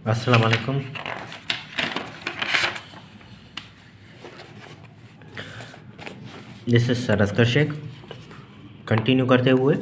अस्सलाम वालेकुम। This is Saraskar Shaikh. Continue करते हुए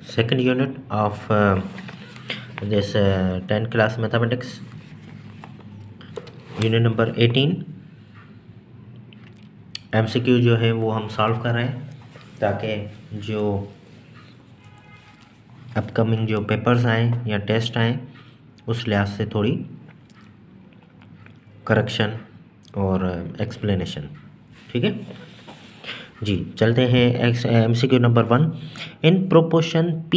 second unit of this 10th class mathematics, unit number 18। MCQ जो है वो हम सॉल्व कर रहे हैं ताकि जो अपकमिंग जो पेपर्स आए या टेस्ट आए उस लिहाज से थोड़ी करेक्शन और एक्सप्लेनेशन। ठीक है जी, चलते हैं MCQ number 1। In proportion P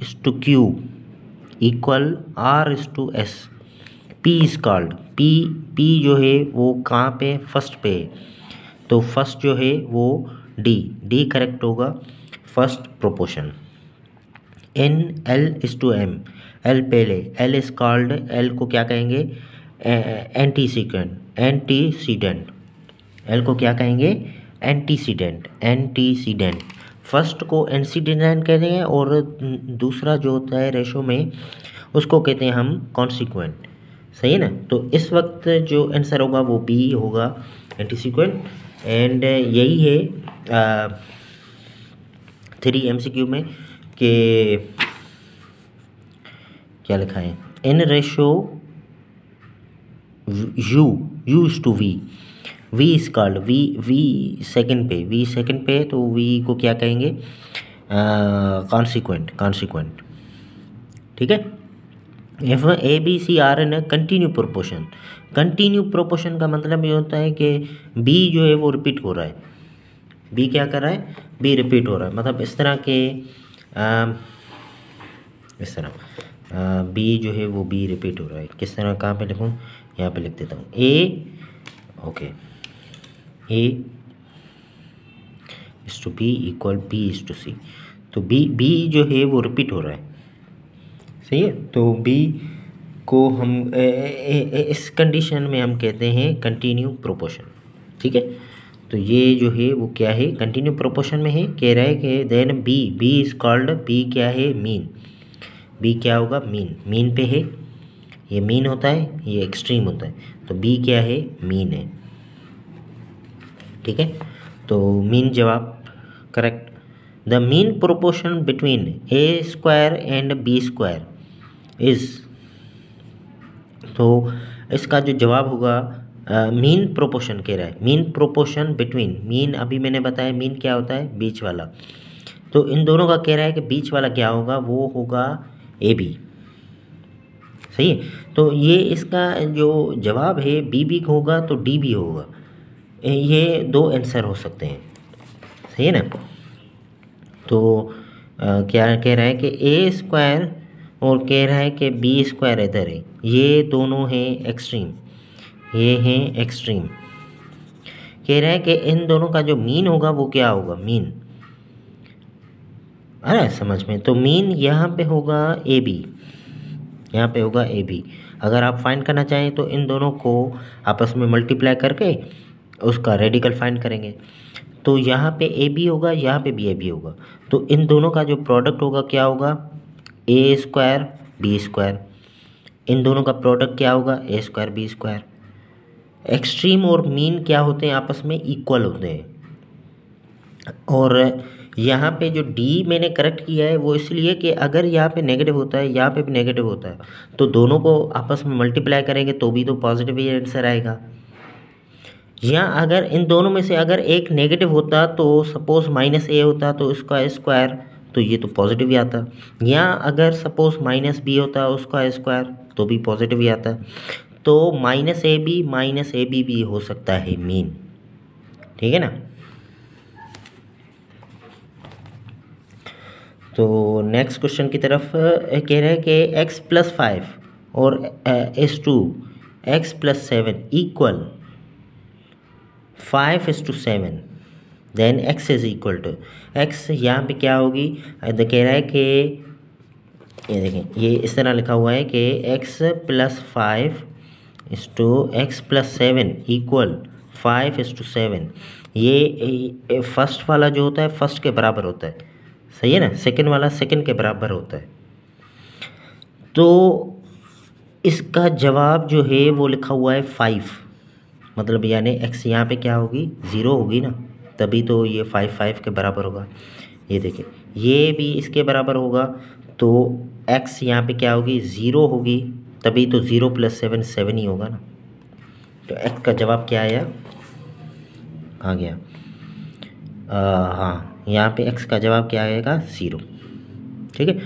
is to Q equal R is to S, P is called P जो है वो कहाँ पे, फर्स्ट पे है, तो फर्स्ट जो है वो D करेक्ट होगा, first proportion. In L is to M, L पहले, L इज कॉल्ड, L को क्या कहेंगे, एंटीसीडेंट। L को क्या कहेंगे, एंटीसीडेंट। फर्स्ट को एंटीसीडेंट कहते हैं और दूसरा जो होता है रेशो में उसको कहते हैं हम कॉन्सिक्वेंट। सही है ना। तो इस वक्त जो आंसर होगा वो B होगा, एंटीसीक्वेंट। एंड यही है 3 MCQ में कि क्या लिखा है, in ratio U is to V is called, V second पे, तो V को क्या कहेंगे, कॉन्सिक्वेंट। ठीक है। If A B C are in continue proportion का मतलब ये होता है कि B जो है वो रिपीट हो रहा है, B क्या कर रहा है, B रिपीट हो रहा है। मतलब इस तरह के इस तरह B जो है वो B रिपीट हो रहा है। किस तरह, कहाँ पे लिखूँ, यहाँ पे लिख देता हूँ A is to B equal B is to C। तो B जो है वो रिपीट हो रहा है। सही है। तो B को हम इस कंडीशन में हम कहते हैं कंटिन्यू प्रोपोर्शन। ठीक है। तो ये जो है वो क्या है, कंटिन्यू प्रोपोर्शन में है। कह रहा है कि then B is called, B क्या है, मीन। B क्या होगा, मीन पे है। ये मीन होता है, ये एक्सट्रीम होता है, तो B क्या है, मीन है। ठीक है। तो मीन जवाब correct. The mean proportion between A² and B² is, तो इसका जो जवाब होगा मीन प्रोपोर्शन कह रहा है, मीन प्रोपोर्शन बिटवीन, मीन अभी मैंने बताया मीन क्या होता है, बीच वाला। तो इन दोनों का कह रहा है कि बीच वाला क्या होगा, वो होगा AB। सही है। तो ये इसका जो जवाब है B होगा तो D होगा। ये 2 आंसर हो सकते हैं। सही है ना। तो क्या कह रहा है कि A² और कह रहा है कि B² इधर है, ये दोनों हैं एक्सट्रीम, ये हैं एक्सट्रीम। कह रहा है कि इन दोनों का जो मीन होगा वो क्या होगा, मीन आ रहा है समझ में। तो मीन यहाँ पे होगा AB, यहाँ पे होगा AB। अगर आप फाइंड करना चाहें तो इन दोनों को आपस में मल्टीप्लाई करके उसका रेडिकल फाइंड करेंगे। तो यहाँ पे AB होगा, यहाँ पे भी AB होगा, तो इन दोनों का जो प्रोडक्ट होगा क्या होगा, A² B²। इन दोनों का प्रोडक्ट क्या होगा, A² B²। एक्सट्रीम और मीन क्या होते हैं, आपस में इक्वल होते हैं। और यहाँ पे जो D मैंने करेक्ट किया है वो इसलिए कि अगर यहाँ पे नेगेटिव होता है, यहाँ पे भी नेगेटिव होता है, तो दोनों को आपस में मल्टीप्लाई करेंगे तो भी तो पॉजिटिव ही आंसर आएगा। या अगर इन दोनों में से अगर एक नेगेटिव होता, तो सपोज़ -A होता तो उसका स्क्वायर, तो ये तो पॉजिटिव ही आता। या अगर सपोज़ -B होता उसका स्क्वायर, तो भी पॉजिटिव ही आता। तो -AB भी हो सकता है मीन। ठीक है ना। तो नेक्स्ट क्वेश्चन की तरफ कह रहे हैं कि x+5 और S2 x+7 equal 5:7, then x is equal to, x यहाँ पे क्या होगी, कह रहा है कि ये देखें, ये इस तरह लिखा हुआ है कि x+5 is to x+7 equal 5:7। ये फर्स्ट वाला जो होता है फर्स्ट के बराबर होता है। सही है ना। सेकंड वाला सेकंड के बराबर होता है। तो इसका जवाब जो है वो लिखा हुआ है 5, मतलब यानी एक्स यहाँ पे क्या होगी, 0 होगी ना, तभी तो ये 5 के बराबर होगा। ये देखिए ये भी इसके बराबर होगा, तो एक्स यहाँ पे क्या होगी, 0 होगी, तभी तो 0 + 7 7 ही होगा ना। तो एक्स का जवाब क्या आया, आ गया। हाँ, यहाँ पे एक्स का जवाब क्या आएगा, 0। ठीक है,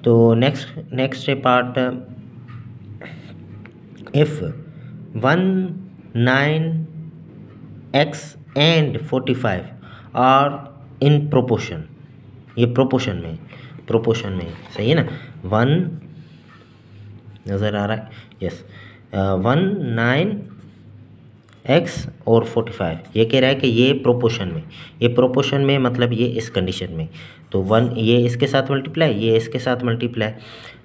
तो next part, if 19x and 45 are in proportion, ये प्रोपोर्शन में सही है ना, 1 नज़र आ रहा है, यस, 19x और 45, ये कह रहा है कि ये प्रोपोर्शन में मतलब ये इस कंडीशन में, तो 1 ये इसके साथ मल्टीप्लाई, ये इसके साथ मल्टीप्लाई,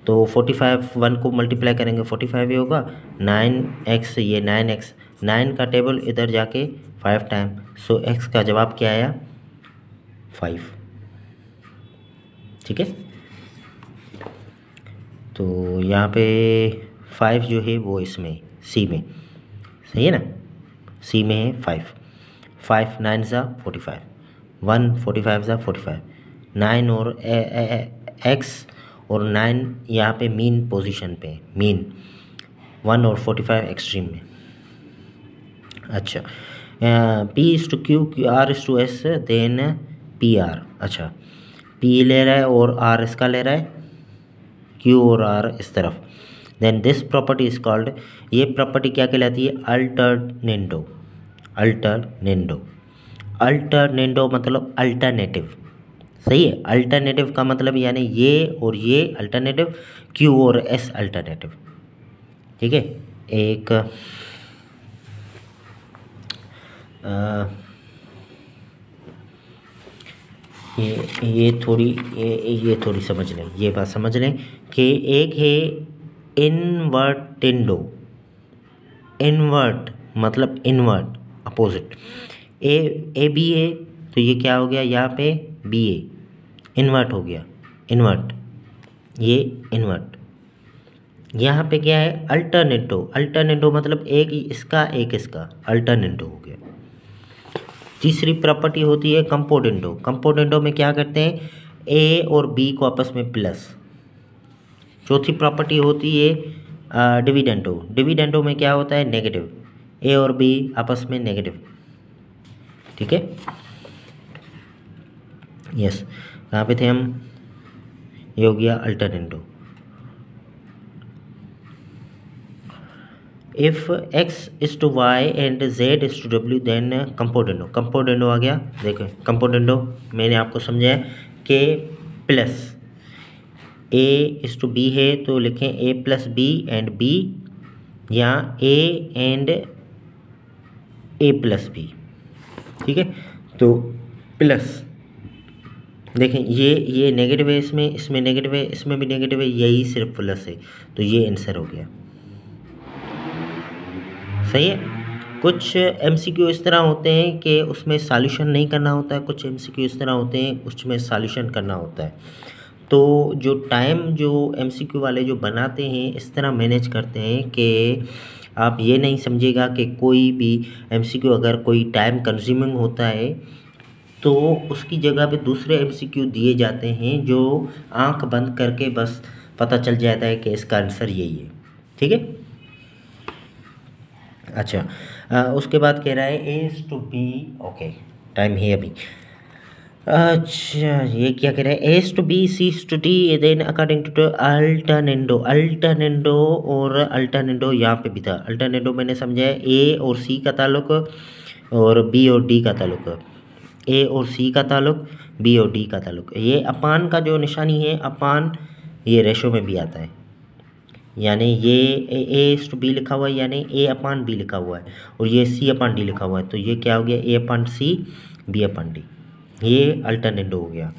तो 45 1 को मल्टीप्लाई करेंगे 45 ही होगा, 9x ये 9x, 9 का टेबल इधर जाके 5 टाइम, सो x का जवाब क्या आया, 5। ठीक है, तो यहाँ पे 5 जो है वो इसमें सी में, सही है ना, सी में है 5, 5 9 ज़ा 45, 1 45 ज़ा 45, 9 और x और 9 यहाँ पे मीन पोजीशन पे, मीन 1 और 45 एक्सट्रीम में। अच्छा, P/Q R/S देन PR, अच्छा P ले रहा है और R इसका ले रहा है, Q और R इस तरफ, then this property is called, ये प्रॉपर्टी क्या कहलाती है, अल्टरनेंडो मतलब अल्टरनेटिव, सही है, अल्टरनेटिव का मतलब यानी ये और ये अल्टरनेटिव, Q और S अल्टरनेटिव। ठीक है, एक ये थोड़ी समझ लें, ये बात समझ लें कि एक है इन्वर्ट मतलब इन्वर्ट अपोजिट, ए बी है, तो ये क्या हो गया, यहाँ पे बी ए इन्वर्ट हो गया, ये इन्वर्ट। यहाँ पे क्या है, अल्टरनेटो मतलब एक इसका एक इसका, अल्टरनेटो हो गया। तीसरी प्रॉपर्टी होती है कंपोनेंटो में क्या करते हैं, ए और बी को आपस में प्लस। चौथी प्रॉपर्टी होती है डिविडेंडो में क्या होता है, नेगेटिव, ए और बी आपस में नेगेटिव। ठीक है, यस, कहाँ पे थे हम, ये हो गया alternendo. If x is to y and z is to w then componendo आ गया। देखो कंपोनेंटो मैंने आपको समझाया कि plus a is to b है तो लिखें a + b एंड b, या a एंड a + b। ठीक है, तो प्लस देखें ये नेगेटिव है, इसमें नेगेटिव है, इसमें भी नेगेटिव है, यही सिर्फ प्लस है, तो ये आंसर हो गया। सही है। कुछ MCQ इस तरह होते हैं कि उसमें सॉल्यूशन नहीं करना होता है, कुछ MCQ इस तरह होते हैं उसमें सॉल्यूशन करना होता है। तो जो MCQ वाले जो बनाते हैं इस तरह मैनेज करते हैं कि आप ये नहीं समझिएगा कि कोई भी MCQ अगर कोई टाइम कंज्यूमिंग होता है तो उसकी जगह पे दूसरे MCQ दिए जाते हैं जो आंख बंद करके बस पता चल जाता है कि इसका आंसर यही है। ठीक है, अच्छा उसके बाद कह रहा है A to B, okay time है अभी। अच्छा ये क्या कह रहा है, A to B C to D then according to alternendo और अल्टरनेंडो यहाँ पे भी था। अल्टरनेंडो मैंने समझा है A और C का ताल्लुक और B और D का ताल्लुक, A और C का ताल्लुक, B और D का ताल्लुक। ये अपान का जो निशानी है, अपान ये रेशो में भी आता है, यानी ये A to B लिखा हुआ है यानी A/B लिखा हुआ है, और ये C/D लिखा हुआ है, तो ये क्या हो गया A/C B/D, ये अल्टरनेटिव हो गया।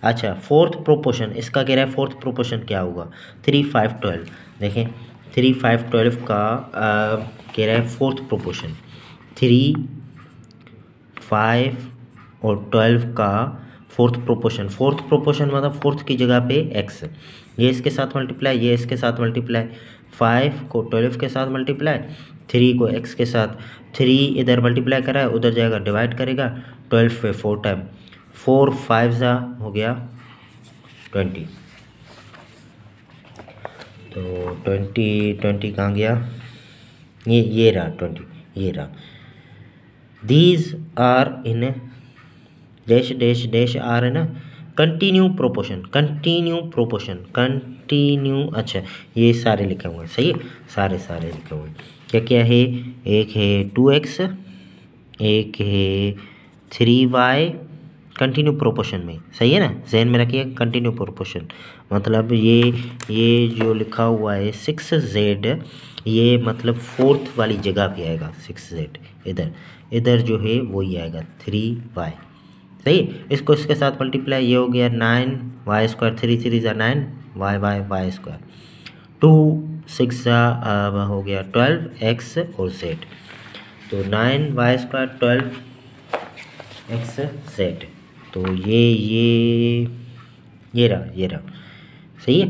अच्छा फोर्थ प्रोपोर्शन, इसका कह रहा है फोर्थ प्रोपोर्शन क्या होगा, 3 5 12। देखें 3 5 12 का कह रहा है फोर्थ प्रोपोर्शन, 3 5 और 12 का फोर्थ प्रोपोर्शन मतलब फोर्थ की जगह पे x, ये इसके साथ मल्टीप्लाई, ये इसके साथ मल्टीप्लाई, 5 को 12 के साथ मल्टीप्लाई, 3 को x के साथ, 3 इधर मल्टीप्लाई करा है उधर जाएगा डिवाइड करेगा, 12 पे 4 टाइम, 4 5 ज़ा हो गया 20। तो 20 कहाँ गया, ये रहा 20, ये रहा। These are in dash dash dash are है ना कंटिन्यू प्रोपोर्शन, कंटिन्यू। अच्छा ये सारे लिखे हुए हैं, सही है, सारे लिखे हुए हैं। क्या क्या है, एक है 2x, एक है 3y, कंटिन्यू प्रोपोर्शन में, सही है ना, जहन में रखिए कंटिन्यू प्रोपोर्शन मतलब ये जो लिखा हुआ है 6z, ये मतलब फोर्थ वाली जगह पे आएगा 6z, इधर जो है वही आएगा 3y, सही। इसको इसके साथ मल्टीप्लाई, ये हो गया 9y², 3 3 ज़ा 9, y², 2 6 ज़ा हो गया 12x और z, तो 9y² 12x z। तो ये रहा, सही है।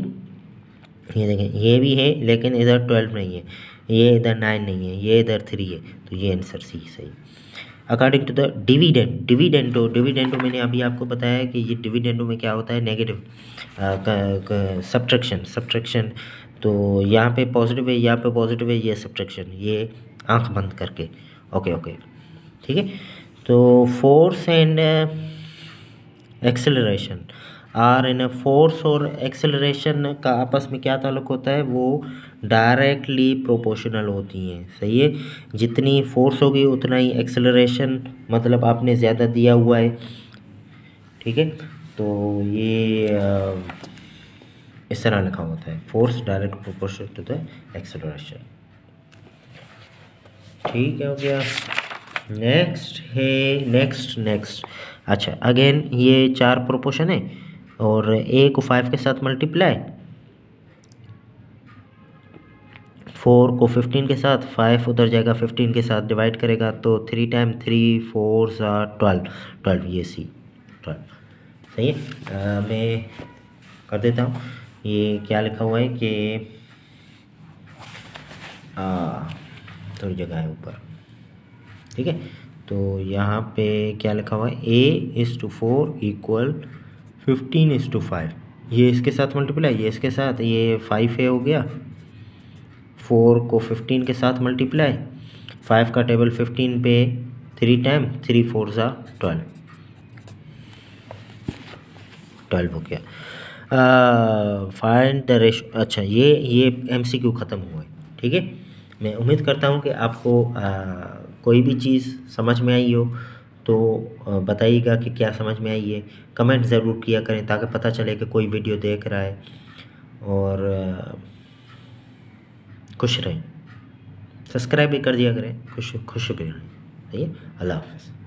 ये देखें ये भी है लेकिन इधर 12 नहीं है, ये इधर 9 नहीं है, ये इधर 3 है, तो ये आंसर सी सही। अकॉर्डिंग टू द डिविडेंडो मैंने अभी आपको बताया कि ये डिविडेंडो में क्या होता है, नेगेटिव सब्ट्रैक्शन। तो यहाँ पे पॉजिटिव है, यहाँ पे पॉजिटिव है, ये सब्ट्रैक्शन, ये आंख बंद करके, ओके ठीक है। तो force and acceleration are in force और एक्सेलरेशन का आपस में क्या ताल्लुक होता है, वो डायरेक्टली प्रोपोर्शनल होती हैं, सही है। जितनी फोर्स होगी उतना ही एक्सेलरेशन, मतलब आपने ज़्यादा दिया हुआ है, ठीक है। तो ये इस तरह लिखा होता है, force direct proportional to the acceleration, ठीक है, हो गया। नेक्स्ट अच्छा अगेन ये 4 प्रोपोर्शन है और a को 5 के साथ मल्टीप्लाई, 4 को 15 के साथ, 5 उधर जाएगा 15 के साथ डिवाइड करेगा, तो 3 टाइम 3 4 12, ये सी 12, सही है। मैं कर देता हूँ, ये क्या लिखा हुआ है कि थोड़ी जगह है ऊपर, ठीक है। तो यहाँ पे क्या लिखा हुआ है, a/4 = 15/5, ये इसके साथ मल्टीप्लाई, ये इसके साथ, ये 5a हो गया, 4 को 15 के साथ मल्टीप्लाई, 5 का टेबल 15 पे 3 टाइम, 3 4 ज़ा 12 हो गया। फाइंड द रेशो, अच्छा ये MCQ ख़त्म हुआ है, ठीक है। मैं उम्मीद करता हूँ कि आपको कोई भी चीज़ समझ में आई हो तो बताइएगा कि क्या समझ में आई है, कमेंट ज़रूर किया करें ताकि पता चले कि कोई वीडियो देख रहा है, और खुश रहें, सब्सक्राइब भी कर दिया करें, खुश भी रहें, ठीक है। अल्लाह हाफ़िज़।